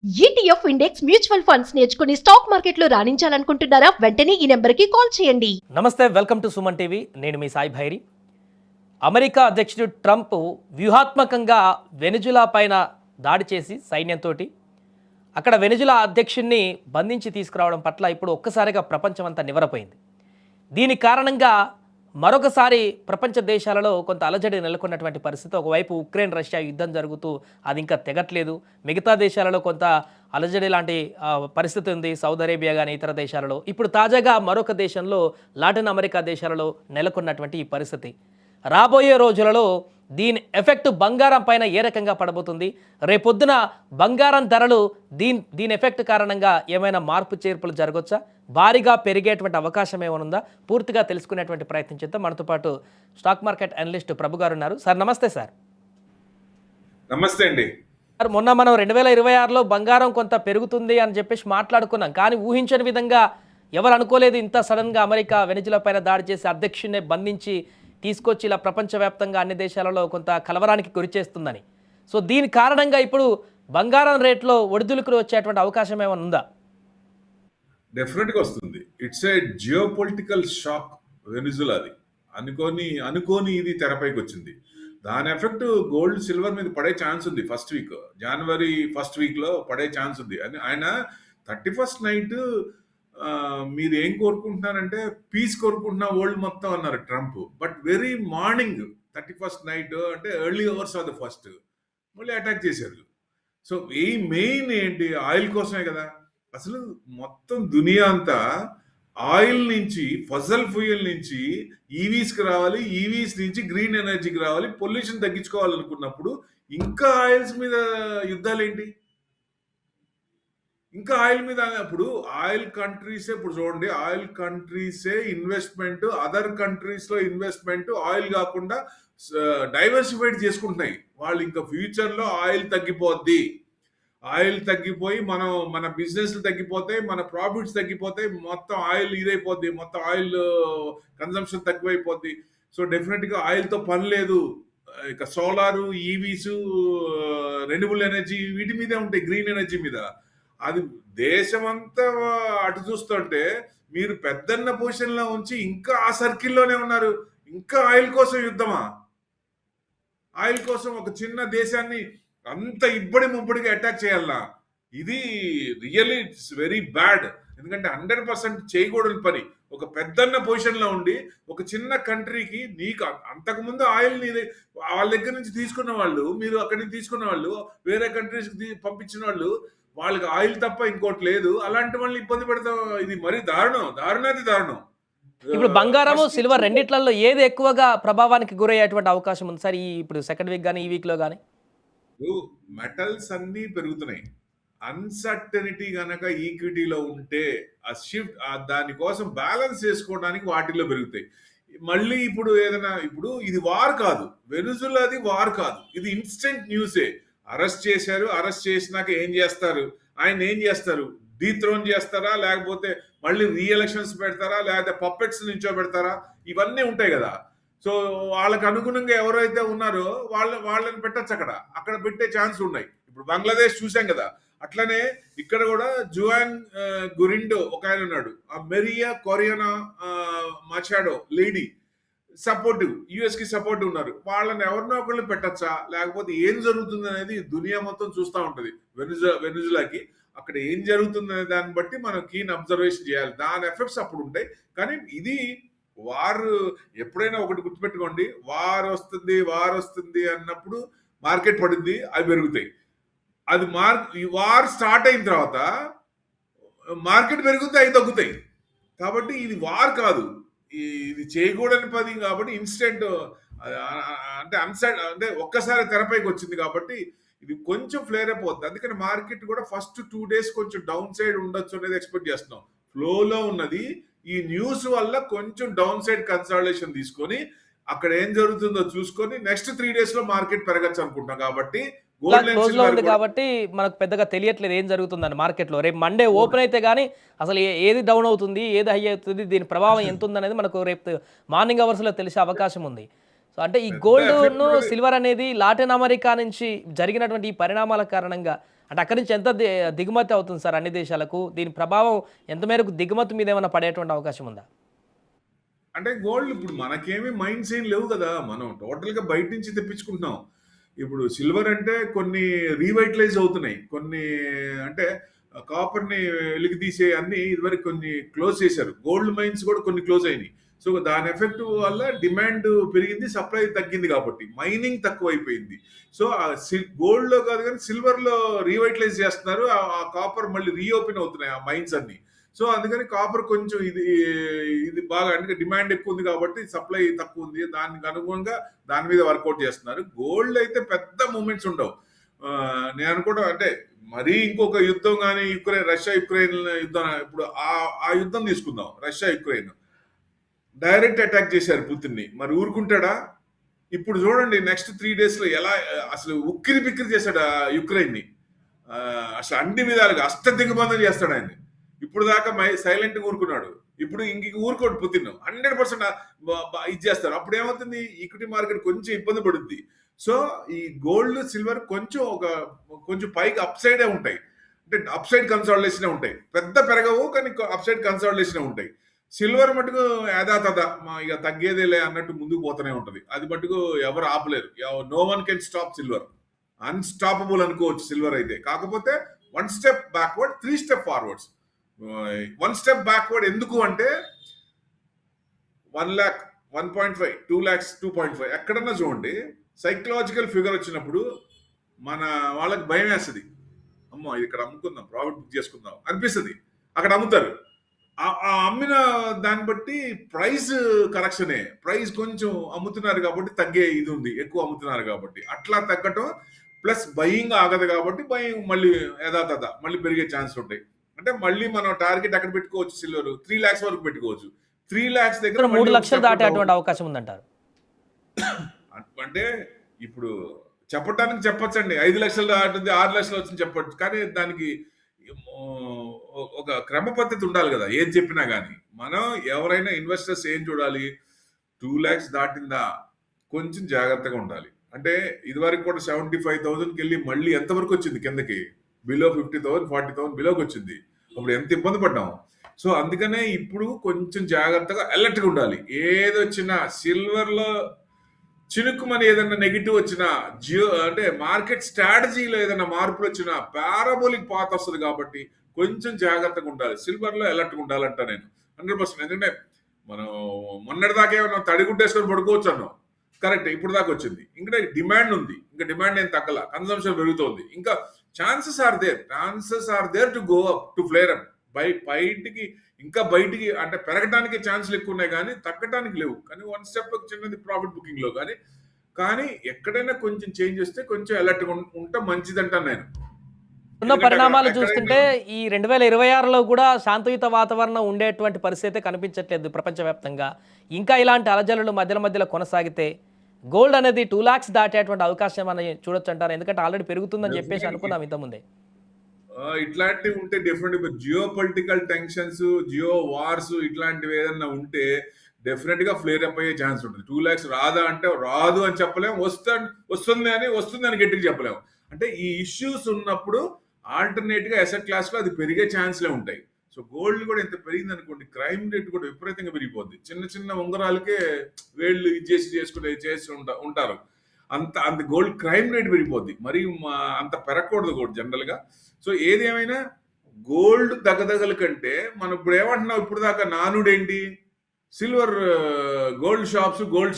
ETF index mutual funds నేర్చుకుని stock మార్కెట్లో రాణించాలనుకుంటున్నారా? వెంటనే ఈ నెంబర్కి కాల్ చేయండి. నమస్తే, వెల్కమ్ టు సుమన్ టీవీ. నేను మీ సాయి భైరి. అమెరికా అధ్యక్షుడు ట్రంప్ వ్యూహాత్మకంగా వెనిజులా పైన దాడి చేసి సైన్యంతో అక్కడ వెనిజులా అధ్యక్షుడిని బంధించి తీసుకురావడం పట్ల ఇప్పుడు ఒక్కసారిగా ప్రపంచం అంతా నివరపోయింది. దీని కారణంగా మరొకసారి ప్రపంచ దేశాలలో కొంత అలజడి నెలకొన్నటువంటి పరిస్థితి. ఒకవైపు ఉక్రెయిన్ రష్యా యుద్ధం జరుగుతూ అది ఇంకా తెగట్లేదు. మిగతా దేశాలలో కొంత అలజడి లాంటి పరిస్థితి ఉంది, సౌదీ అరేబియా కానీ ఇతర దేశాలలో. ఇప్పుడు తాజాగా మరొక దేశంలో, లాటిన్ అమెరికా దేశాలలో నెలకొన్నటువంటి ఈ పరిస్థితి రాబోయే రోజులలో దీని ఎఫెక్ట్ బంగారం పైన ఏ రకంగా పడబోతుంది? రేపొద్దున బంగారం ధరలు దీని ఎఫెక్ట్ కారణంగా ఏమైనా మార్పు చేర్పులు జరగవచ్చా? భారీగా పెరిగేటువంటి అవకాశం ఏమైనా? పూర్తిగా తెలుసుకునేటువంటి ప్రయత్నం చేద్దాం. మనతో పాటు స్టాక్ మార్కెట్ అనలిస్ట్ ప్రభు గారు ఉన్నారు. సార్ నమస్తే. సార్ నమస్తే అండి. సార్, మొన్న మనం 2026లో బంగారం కొంత పెరుగుతుంది అని చెప్పేసి మాట్లాడుకున్నాం. కానీ ఊహించని విధంగా ఎవరు అనుకోలేదు ఇంత సడన్గా అమెరికా వెనిజులా పైన దాడి చేసి అధ్యక్షుడిని బంధించి తీసుకొచ్చి ఇలా ప్రపంచవ్యాప్తంగా అన్ని దేశాలలో కొంత కలవరానికి గురి చేస్తుందని. సో దీని కారణంగా ఇప్పుడు బంగారం రేట్లో ఒడిదుడుకులు వచ్చేటువంటి అవకాశం ఏమైనా ఉందా? డెఫినెట్గా వస్తుంది. It's a geopolitical shock. వెనిజులాది అనుకోని ఇది తెరపైకి వచ్చింది. దాని ఎఫెక్ట్ గోల్డ్ సిల్వర్ మీద పడే ఛాన్స్ ఉంది. జనవరి ఫస్ట్ వీక్లో పడే ఛాన్స్ ఉంది. అని ఆయన 31st నైట్ మీరు ఏం కోరుకుంటున్నారంటే పీస్ కోరుకుంటున్నా వరల్డ్ మొత్తం అన్నారు Trump. But very morning 31st night అంటే early hours of the first మళ్ళీ అటాక్ చేశారు. సో ఈ మెయిన్ ఏంటి? ఆయిల్ కోసమే కదా. అసలు మొత్తం దునియా అంతా ఆయిల్ నుంచి, ఫజల్ ఫ్యూయల్ నుంచి ఈవీస్కి రావాలి, ఈవీస్ నుంచి గ్రీన్ ఎనర్జీకి రావాలి, పొల్యూషన్ తగ్గించుకోవాలనుకున్నప్పుడు ఇంకా ఆయిల్స్ మీద యుద్ధాలేంటి? ఇంకా ఆయిల్ మీద అప్పుడు ఆయిల్ కంట్రీసే, ఇప్పుడు చూడండి, ఆయిల్ కంట్రీసే ఇన్వెస్ట్మెంట్, అదర్ కంట్రీస్లో ఇన్వెస్ట్మెంట్ ఆయిల్ కాకుండా డైవర్సిఫైడ్ చేసుకుంటున్నాయి. వాళ్ళు ఇంకా ఫ్యూచర్లో ఆయిల్ తగ్గిపోయి మన బిజినెస్లు తగ్గిపోతాయి, మన ప్రాఫిట్స్ తగ్గిపోతాయి, మొత్తం ఆయిల్ ఇదైపోద్ది, మొత్తం ఆయిల్ కన్సంప్షన్ తక్కువైపోద్ది. సో డెఫినెట్గా ఆయిల్తో పని లేదు. ఇక సోలారు, ఈవీస్, రెన్యూబుల్ ఎనర్జీ వీటి మీదే ఉంటాయి, గ్రీన్ ఎనర్జీ మీద. అది దేశమంతా అటు చూస్తుంటే మీరు పెద్దన్న పొజిషన్లో ఉంచి ఇంకా ఆ సర్కిల్లోనే ఉన్నారు. ఇంకా ఆయిల్ కోసం యుద్ధమా? ఆయిల్ కోసం ఒక చిన్న దేశాన్ని అంత ఇబ్బడి ముబ్బడిగా అటాక్ చేయాలా? ఇది రియల్లీ ఇట్స్ వెరీ బ్యాడ్. ఎందుకంటే 100% చేయకూడని పని. ఒక పెద్దన్న పొజిషన్లో ఉండి ఒక చిన్న కంట్రీకి, నీకు అంతకుముందు ఆయిల్ వాళ్ళ దగ్గర నుంచి తీసుకున్న వాళ్ళు, మీరు అక్కడి నుంచి తీసుకున్న వాళ్ళు, వేరే కంట్రీస్కి పంపించిన వాళ్ళు, వాళ్ళకి ఆయిల్ తప్ప ఇంకోటి లేదు. అలాంటి వాళ్ళని ఇబ్బంది పెడతాం. ఇది మరీ దారుణం. ఇప్పుడు బంగారము, సిల్వర్ రెండిట్లలో ఏది ఎక్కువగా ప్రభావానికి గురయ్యేటువంటి అవకాశం ఉంది సార్? ఇప్పుడు సెకండ్ వీక్ కానీ ఈ వీక్లో కానీ మెటల్స్ అన్నీ పెరుగుతున్నాయి. అన్సర్టనిటీ గనక ఈక్విటీలో ఉంటే ఆ షిఫ్ట్ దానికోసం బ్యాలెన్స్ చేసుకోవడానికి వాటిల్లో పెరుగుతాయి. మళ్ళీ ఇప్పుడు ఇది వార్ కాదు, వెనిజులాది వార్ కాదు, ఇది ఇన్స్టెంట్ న్యూసే. అరెస్ట్ చేసినాక ఏం చేస్తారు? డీథ్రోన్ చేస్తారా, లేకపోతే మళ్ళీ రీఎలక్షన్స్ పెడతారా, లేకపోతే పప్పెట్స్ నించోబెడతారా? ఇవన్నీ ఉంటాయి కదా. సో వాళ్ళకి అనుగుణంగా ఎవరైతే ఉన్నారో వాళ్ళని పెట్టచ్చు. అక్కడ పెట్టే ఛాన్స్ ఉన్నాయి. ఇప్పుడు బంగ్లాదేశ్ చూసాం కదా. అట్లనే ఇక్కడ కూడా జువాన్ గురిండో ఒక ఆయన ఉన్నాడు, ఆ Maria Corina Machado lady supportive, US కి సపోర్టివ్ ఉన్నారు. వాళ్ళని ఎవరినో ఒకళ్ళు పెట్టచ్చా, లేకపోతే ఏం జరుగుతుంది అనేది దునియా మొత్తం చూస్తూ ఉంటది. వెనిజులాకి అక్కడ ఏం జరుగుతుందనే దాన్ని బట్టి మనం కీన్ అబ్జర్వేషన్ చేయాలి. దాని ఎఫెక్ట్స్ అప్పుడు ఉంటాయి. కానీ ఇది వార్, ఎప్పుడైనా ఒకటి గుర్తుపెట్టుకోండి, వార్ వస్తుంది అన్నప్పుడు మార్కెట్ పడుద్ది, అవి పెరుగుతాయి. అది వార్ స్టార్ట్ అయిన తర్వాత మార్కెట్ పెరుగుతాయి, అవి తగ్గుతాయి. కాబట్టి ఇది వార్ కాదు, ఇది చేయకూడని పని. కాబట్టి ఇన్స్టెంట్ అంటే ఒక్కసారి తెరపైకి వచ్చింది కాబట్టి ఇది కొంచెం ఫ్లేర్ అయిపోతుంది. అందుకని మార్కెట్ కూడా ఫస్ట్ 2 days కొంచెం డౌన్ సైడ్ ఉండొచ్చు అనేది ఎక్స్పెక్ట్ చేస్తున్నాం. ఫ్లోలో ఉన్నది. ఈ న్యూస్ వల్ల కొంచెం డౌన్ సైడ్ కన్సాలిడేషన్ తీసుకొని అక్కడ ఏం జరుగుతుందో చూసుకొని నెక్స్ట్ 3 days లో మార్కెట్ పెరగచ్చు అనుకుంటాం. కాబట్టి క్లోజ్ లో ఉంది కాబట్టి మనకు పెద్దగా తెలియట్లేదు ఏం జరుగుతుందని మార్కెట్లో. రేపు మండే ఓపెన్ అయితే కానీ అసలు ఏది డౌన్ అవుతుంది, ఏది హై అవుతుంది, దీని ప్రభావం ఎంత ఉందనేది మనకు రేపు మార్నింగ్ అవర్స్లో తెలిసే అవకాశం ఉంది. సో అంటే ఈ గోల్డ్ సిల్వర్ అనేది లాటిన్ అమెరికా నుంచి జరిగినటువంటి ఈ పరిణామాల కారణంగా అంటే అక్కడి నుంచి ఎంత దిగుమతి అవుతుంది సార్ అన్ని దేశాలకు? దీని ప్రభావం ఎంత మేరకు దిగుమతి మీద ఏమైనా పడేటువంటి అవకాశం ఉందా? అంటే గోల్డ్ ఇప్పుడు మనకేమి మైండ్స్ ఏం లేవు కదా, మనం టోటల్గా బయట నుంచి తెప్పించుకుంటున్నాం. ఇప్పుడు సిల్వర్ అంటే కొన్ని రీవైటలైజ్ అవుతున్నాయి, కొన్ని అంటే కాపర్ని వెలికి తీసే అన్ని ఇదివరకు కొన్ని క్లోజ్ చేశారు. గోల్డ్ మైన్స్ కూడా కొన్ని క్లోజ్ అయినాయి. సో దాని ఎఫెక్ట్ వల్ల డిమాండ్ పెరిగింది, సప్లై తగ్గింది, కాబట్టి మైనింగ్ తక్కువైపోయింది. సో గోల్డ్ లో కాదు కానీ సిల్వర్ లో రీవైటలైజ్ చేస్తున్నారు. ఆ కాపర్ మళ్ళీ రీఓపెన్ అవుతున్నాయి ఆ మైన్స్ అన్ని. సో అందుకని కాపర్ కొంచెం ఇది బాగా అంటే డిమాండ్ ఎక్కువ ఉంది కాబట్టి సప్లై తక్కువ ఉంది, దానికి అనుగుణంగా దాని మీద వర్కౌట్ చేస్తున్నారు. గోల్డ్ అయితే పెద్ద మూమెంట్స్ ఉండవు. నేను అనుకోవడం అంటే మరీ ఇంకొక యుద్ధం కానీ రష్యా యుక్రెయిన్ యుద్ధం, ఇప్పుడు ఆ యుద్ధం తీసుకుందాం. రష్యా యుక్రెయిన్ డైరెక్ట్ అటాక్ చేశారు పుతిన్ని, మరి ఊరుకుంటాడా? ఇప్పుడు చూడండి నెక్స్ట్ 3 days లో ఎలా అసలు ఉక్కిరి బిక్కిరి చేశాడు ఆ యుక్రెయిన్ ని. అసలు అన్ని విధాలుగా దిగ్బంధం చేస్తాడు ఆయన. ఇప్పుడు దాకా సైలెంట్ గా ఊరుకున్నాడు, ఇప్పుడు ఇంక ఊరుకోడు పుతిన్. 100% ఇది చేస్తారు. అప్పుడు ఏమవుతుంది, ఈక్విటీ మార్కెట్ కొంచెం ఇబ్బంది పడుద్ది. సో ఈ గోల్డ్ సిల్వర్ కొంచెం పైకి అప్ సైడే ఉంటాయి, అంటే అప్ సైడ్ కన్సాలిడేషన్ ఉంటాయి. పెద్ద పెరగవు కానీ అప్ సైడ్ కన్సాలిడేషన్ ఉంటాయి. సిల్వర్ మటుకు యథాతథ ఇక తగ్గేదేలే అన్నట్టు ముందుకు పోతూనే ఉంటది. అది మటుకు ఎవరు ఆపలేరు. No one can stop silver. Unstoppable అనుకోవచ్చు సిల్వర్ అయితే. కాకపోతే 1 step backward, 3 step forwards. 1 step backward ఎందుకు అంటే 1 lakh, 1.5, 2 lakhs, 2.5 ఎక్కడన్నా చూడండి సైకలాజికల్ ఫిగర్ వచ్చినప్పుడు మన వాళ్ళకి భయం వేస్తుంది. అమ్మో ఇది ఇక్కడ అమ్ముకుందాం, ప్రాఫిట్ బుక్ చేసుకుందాం అనిపిస్తుంది. అక్కడ అమ్ముతారు. ఆ అమ్మిన దాన్ని బట్టి ప్రైస్ కరెక్షనే. ప్రైస్ కొంచెం అమ్ముతున్నారు కాబట్టి తగ్గే ఇది ఉంది, ఎక్కువ అమ్ముతున్నారు కాబట్టి అట్లా తగ్గటం. ప్లస్ బయింగ్ ఆగదు కాబట్టి బయింగ్ మళ్ళీ యథాతథ మళ్ళీ పెరిగే ఛాన్స్ ఉంటాయి. అంటే మళ్ళీ మనం టార్గెట్ ఎక్కడ పెట్టుకోవచ్చు, సిల్వర్ 3 lakhs వరకు పెట్టుకోవచ్చు. 3 lakhs దగ్గర 3 లక్షలు దాటేటువంటి అవకాశం ఉందంటారు. అంటే ఇప్పుడు చెప్పటానికి చెప్పొచ్చండి, 5 లక్షలు దాటింది, 6 లక్షలు వచ్చింది చెప్పొచ్చు. కానీ దానికి ఒక క్రమ పద్ధతి ఉండాలి కదా, ఏం చెప్పినా కానీ. మనం ఎవరైనా ఇన్వెస్టర్స్ ఏం చూడాలి, 2 lakhs దాటిందా కొంచెం జాగ్రత్తగా ఉండాలి. అంటే ఇదివరకు కూడా 75,000కి వెళ్ళి మళ్ళీ ఎంతవరకు వచ్చింది కిందకి, బిలో 50,000, 40,000 బిలోకి వచ్చింది. అప్పుడు ఎంత ఇబ్బంది పడ్డాము. సో అందుకనే ఇప్పుడు కొంచెం జాగ్రత్తగా అలర్ట్గా ఉండాలి. ఏదొచ్చినా సిల్వర్ లో చినుకుమని ఏదైనా నెగిటివ్ వచ్చినా, అంటే మార్కెట్ స్ట్రాటజీలో ఏదైనా మార్పులు వచ్చినా పారాబోలిక్ పాత్ వస్తుంది కాబట్టి కొంచెం జాగ్రత్తగా ఉండాలి. సిల్వర్ లో అలర్ట్గా ఉండాలంట నేను 100%. ఎందుకంటే మనం మొన్నటి దాకా ఏమన్నా తడిగుడ్డేసుకొని పడుకోవచ్చు అన్నాం, కరెక్ట్. ఇప్పుడు దాకా వచ్చింది, ఇంకా డిమాండ్ ఉంది, ఇంకా డిమాండ్ ఏం తగ్గల, కన్సంప్షన్ పెరుగుతోంది. ఇంకా chances are there to go up, to flare up. బయటికి అంటే పెరగడానికి ఛాన్సులు ఎక్కువ ఉన్నాయి కానీ తగ్గడానికి లేవు. కానీ 1 step చిన్నది ప్రాఫిట్ బుకింగ్ లో. కానీ ఎక్కడైనా కొంచెం చేంజ్ వస్తే కొంచెం అలర్ట్ ఉంటే మంచిదంటాను నేను. ఉన్న పరిణామాలు చూస్తుంటే ఈ 2026లో కూడా శాంతియుత వాతావరణం ఉండేటువంటి పరిస్థితి కనిపించట్లేదు ప్రపంచవ్యాప్తంగా. ఇంకా ఇలాంటి అలజడులు మధ్యలో కొనసాగితే గోల్డ్ అనేది 2 lakhs దాటేటువంటి అవకాశం అని చూడొచ్చు అంటారు. ఎందుకంటే ఆల్రెడీ పెరుగుతుందని చెప్పేసి అనుకున్నాం ఇంతకుముందే. ఇట్లాంటివి ఉంటే definite geopolitical tensions, geo wars ఇట్లాంటివి ఏదన్నా ఉంటే డెఫినెట్ గా ఫ్లేర్ అప్ అయ్యే ఛాన్స్ ఉంటుంది. 2 lakhs రాదా అంటే రాదు అని చెప్పలేము, వస్తుంది అని గట్టిగా చెప్పలేము. అంటే ఈ ఇష్యూస్ ఉన్నప్పుడు ఆల్టర్నేట్ గా అసెట్ క్లాస్ లో అది పెరిగే ఛాన్స్లే ఉంటాయి. సో గోల్డ్ కూడా ఇంత పెరిగింది అనుకోండి, క్రైమ్ రేట్ కూడా విపరీతంగా పెరిగిపోద్ది. చిన్న ఉంగరాలకే వేళ్ళు చేసి ఉంటారు. అంత గోల్డ్ క్రైమ్ రేట్ పెరిగిపోద్ది. మరి అంత పెరగకూడదు కూడా జనరల్ గా. సో ఏది ఏమైనా గోల్డ్ దగదగల కంటే మనం ఇప్పుడు ఏమంటున్నాం, ఇప్పుడు దాకా నానుడేంటి, సిల్వర్ గోల్డ్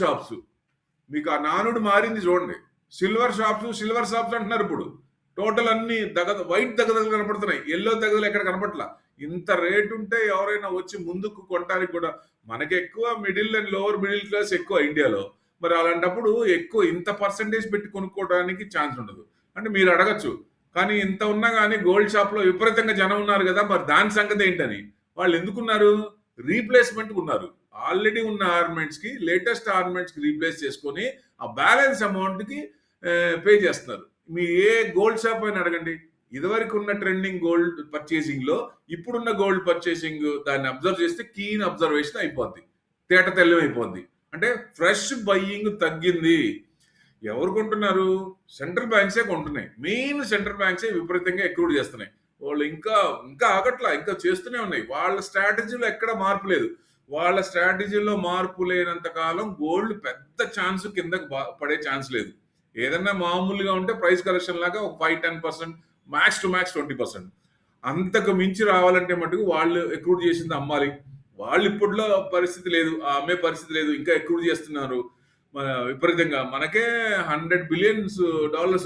షాప్స్. మీకు ఆ నానుడు మారింది చూడండి. సిల్వర్ షాప్స్ అంటున్నారు ఇప్పుడు. టోటల్ అన్ని వైట్ దగదగలు కనపడుతున్నాయి, ఎల్లో దగదలు ఎక్కడ కనపట్లా. ఇంత రేట్ ఉంటే ఎవరైనా వచ్చి ముందుకు కొనడానికి కూడా, మనకి ఎక్కువ middle and lower middle class ఎక్కువ ఇండియాలో. మరి అలాంటప్పుడు ఎక్కువ ఇంత పర్సంటేజ్ పెట్టి కొనుక్కోవడానికి ఛాన్స్ ఉండదు. అంటే మీరు అడగచ్చు, కానీ ఇంత ఉన్నా కానీ గోల్డ్ షాప్ లో విపరీతంగా జనం ఉన్నారు కదా, మరి దాని సంగతి ఏంటని. వాళ్ళు ఎందుకున్నారు, రీప్లేస్మెంట్ ఉన్నారు. ఆల్రెడీ ఉన్న ఆర్నమెంట్స్ కి లేటెస్ట్ ఆర్నమెంట్స్ కి రీప్లేస్ చేసుకొని ఆ బ్యాలెన్స్ అమౌంట్ కి పే చేస్తున్నారు. మీ ఏ గోల్డ్ షాప్ అయినా అడగండి, ఇదివరకు ఉన్న ట్రెండింగ్ గోల్డ్ పర్చేసింగ్ లో ఇప్పుడున్న గోల్డ్ పర్చేసింగ్ దాన్ని అబ్జర్వ్ చేస్తే కీన్ అబ్జర్వేషన్ అయిపోద్ది, తేట తెల్లం అయిపోద్ది. అంటే ఫ్రెష్ బయ్యింగ్ తగ్గింది. ఎవరు కొంటున్నారు? సెంట్రల్ బ్యాంక్సే కొంటున్నాయి. మెయిన్ సెంట్రల్ బ్యాంక్సే విపరీతంగా ఎక్రూడ్ చేస్తున్నాయి. వాళ్ళు ఇంకా ఇంకా ఆగట్లా, ఇంకా చేస్తూనే ఉన్నాయి. వాళ్ళ స్ట్రాటజీలో ఎక్కడ మార్పు లేదు. వాళ్ళ స్ట్రాటజీలో మార్పు లేనంత కాలం గోల్డ్ పెద్ద ఛాన్స్ కిందకి పడే ఛాన్స్ లేదు. ఏదన్నా మామూలుగా ఉంటే ప్రైస్ కరెక్షన్ లాగా ఒక 5-10%, మ్యాక్స్ టు మ్యాక్స్ 20%. అంతకు మించి రావాలంటే మటుకు వాళ్ళు ఎక్రూడ్ చేసింది అమ్మాలి. వాళ్ళు ఇప్పట్లో పరిస్థితి లేదు, అమ్మే పరిస్థితి లేదు, ఇంకా ఎక్రూడ్ చేస్తున్నారు మన విపరీతంగా. మనకే $100 బిలియన్స్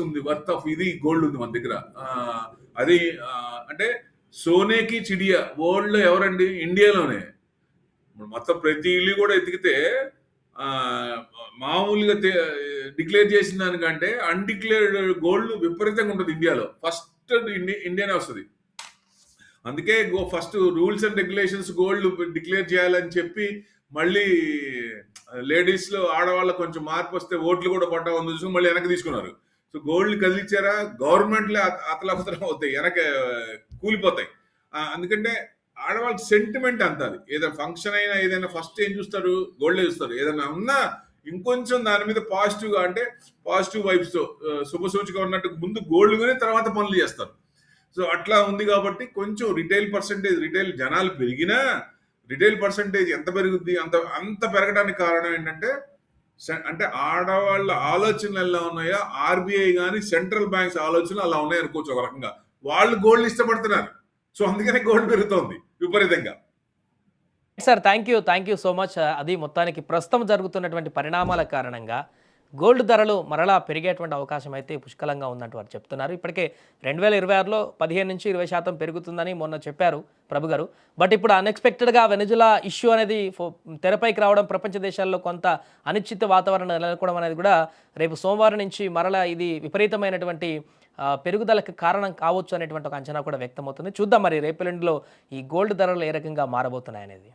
ఉంది వర్త్ ఆఫ్ ఇది గోల్డ్ ఉంది మన దగ్గర. అది అంటే సోనేకి చిడియా వరల్డ్ లో ఎవరండి? ఇండియాలోనే. మొత్తం ప్రతి ఇల్లు కూడా ఎతికితే మామూలుగా డిక్లేర్ చేసిన దానికంటే అన్డిక్లేర్డ్ గోల్డ్ విపరీతంగా ఉంటుంది ఇండియాలో. ఫస్ట్ ఇండియానే వస్తుంది. అందుకే first rules and regulations gold declare చేయాలని చెప్పి మళ్ళీ లేడీస్ లో ఆడవాళ్ళ కొంచెం మార్పు వస్తే ఓట్లు కూడా పడ్డా ఉంది చూసి మళ్ళీ వెనక్కి తీసుకున్నారు. సో గోల్డ్ కదిలిచ్చారా గవర్నమెంట్లే అతలకుతలం అవుతాయి, వెనక కూలిపోతాయి. అందుకంటే ఆడవాళ్ళకి సెంటిమెంట్ అంత. అది ఏదైనా ఫంక్షన్ అయినా ఏదైనా ఫస్ట్ ఏం చూస్తారు? గోల్డే చూస్తారు. ఏదైనా ఉన్నా ఇంకొంచెం దాని మీద పాజిటివ్ గా, అంటే పాజిటివ్ వైబ్స్ తో శుభసూచిగా ఉన్నట్టు ముందు గోల్డ్ కొని తర్వాత పనులు చేస్తారు. సో అట్లా ఉంది కాబట్టి కొంచెం రిటైల్ జనాలు పెరిగినా రిటైల్ పర్సంటేజ్ ఎంత పెరుగుద్ది? అంత పెరగడానికి కారణం ఏంటంటే అంటే ఆడవాళ్ళ ఆలోచనలు ఎలా ఉన్నాయో ఆర్బీఐ కానీ సెంట్రల్ బ్యాంక్స్ ఆలోచనలు అలా ఉన్నాయి అనుకోవచ్చు ఒక రకంగా. వాళ్ళు గోల్డ్ ఇష్టపడుతున్నారు. సో అందుకనే గోల్డ్ పెరుగుతోంది విపరీతంగా. Sir thank you so much. అది మొత్తానికి ప్రస్తుతం జరుగుతున్నటువంటి పరిణామాల కారణంగా గోల్డ్ ధరలు మరలా పెరిగేటువంటి అవకాశం అయితే పుష్కలంగా ఉన్నట్టు వారు చెప్తున్నారు. ఇప్పటికే 2026లో 15-20% పెరుగుతుందని మొన్న చెప్పారు ప్రభు గారు. బట్ ఇప్పుడు అన్ఎక్స్పెక్టెడ్గా వెనిజులా ఇష్యూ అనేది తెరపైకి రావడం, ప్రపంచ దేశాల్లో కొంత అనిశ్చిత వాతావరణం నెలకొనడం అనేది కూడా రేపు సోమవారం నుంచి మరలా ఇది విపరీతమైనటువంటి పెరుగుదలకు కారణం కావచ్చు అనేటువంటి ఒక అంచనా కూడా వ్యక్తమవుతుంది. చూద్దాం మరి రేపెల్లుండిలో ఈ గోల్డ్ ధరలు ఏ రకంగా మారబోతున్నాయనేది.